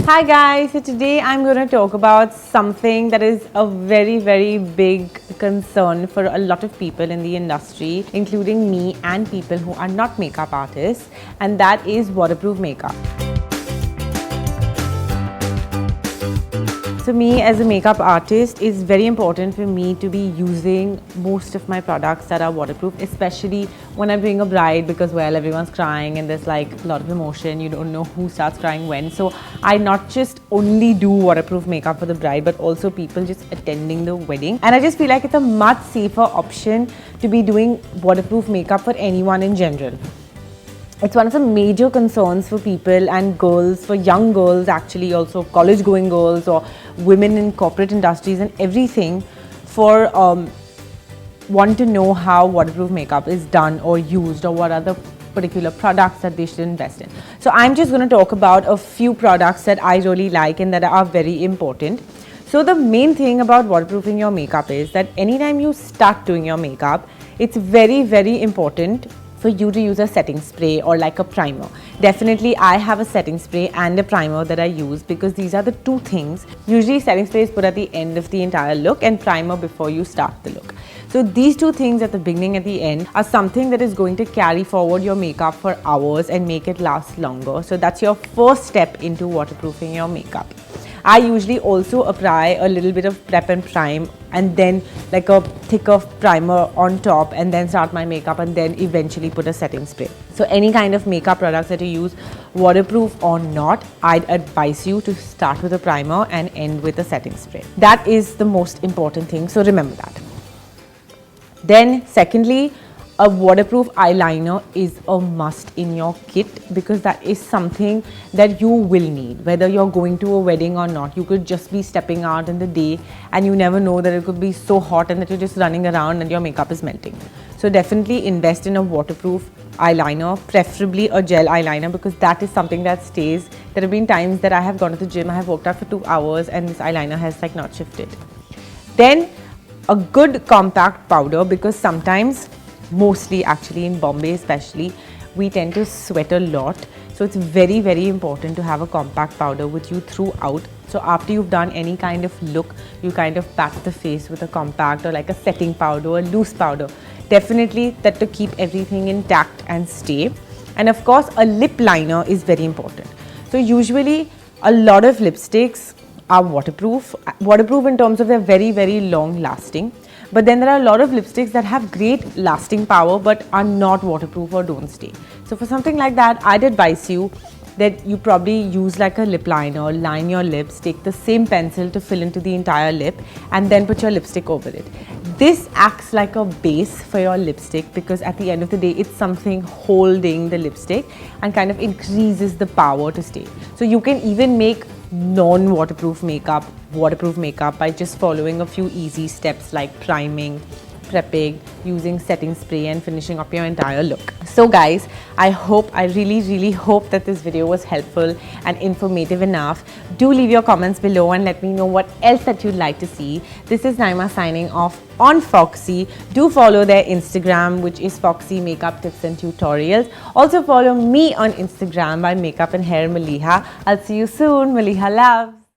Hi guys, so today I'm going to talk about something that is a very big concern for a lot of people in the industry, including me and people who are not makeup artists, and that is waterproof makeup. So me as a makeup artist, it's very important for me to be using most of my products that are waterproof, especially when I'm doing a bride, because well, everyone's crying and there's like a lot of emotion. You don't know who starts crying when. So I not just only do waterproof makeup for the bride, but also people just attending the wedding. And I just feel like it's a much safer option to be doing waterproof makeup for anyone in general. It's one of the major concerns for people and girls, for young girls actually, also college going girls or women in corporate industries and everything, for want to know how waterproof makeup is done or used, or what are the particular products that they should invest in. So I'm just going to talk about a few products that I really like and that are very important. So the main thing about waterproofing your makeup is that anytime you start doing your makeup, it's very important for you to use a setting spray or like a primer. Definitely I have a setting spray and a primer that I use, because these are the two things. Usually setting spray is put at the end of the entire look and primer before you start the look. So these two things at the beginning and the end are something that is going to carry forward your makeup for hours and make it last longer. So that's your first step into waterproofing your makeup. I usually also apply a little bit of prep and prime, and then like a thicker primer on top, and then start my makeup, and then eventually put a setting spray. So any kind of makeup products that you use, waterproof or not, I'd advise you to start with a primer and end with a setting spray. That is the most important thing, so remember that. Then secondly, a waterproof eyeliner is a must in your kit, because that is something that you will need whether you're going to a wedding or not. You could just be stepping out in the day and you never know that it could be so hot and that you're just running around and your makeup is melting. So definitely invest in a waterproof eyeliner, preferably a gel eyeliner, because that is something that stays. There have been times that I have gone to the gym, I have worked out for 2 hours and this eyeliner has like not shifted. Then a good compact powder, because sometimes, mostly actually in Bombay especially, we tend to sweat a lot. So it's very important to have a compact powder with you throughout. So after you've done any kind of look, you kind of pat the face with a compact or like a setting powder or loose powder. Definitely that to keep everything intact and stay. And of course a lip liner is very important. So usually a lot of lipsticks are waterproof in terms of they're very long lasting. But then there are a lot of lipsticks that have great lasting power but are not waterproof or don't stay. So for something like that, I'd advise you that you probably use like a lip liner, line your lips, take the same pencil to fill into the entire lip, and then put your lipstick over it. This acts like a base for your lipstick, because at the end of the day, it's something holding the lipstick and kind of increases the power to stay. So you can even make non-waterproof makeup waterproof makeup by just following a few easy steps like priming, prepping, using setting spray and finishing up your entire look. So guys, I really hope that this video was helpful and informative enough. Do leave your comments below and let me know what else that you'd like to see. This is Naima signing off on Foxy. Do follow their Instagram, which is Foxy Makeup Tips and Tutorials. Also follow me on Instagram by Makeup and Hair Maliha. I'll see you soon. Maliha loves.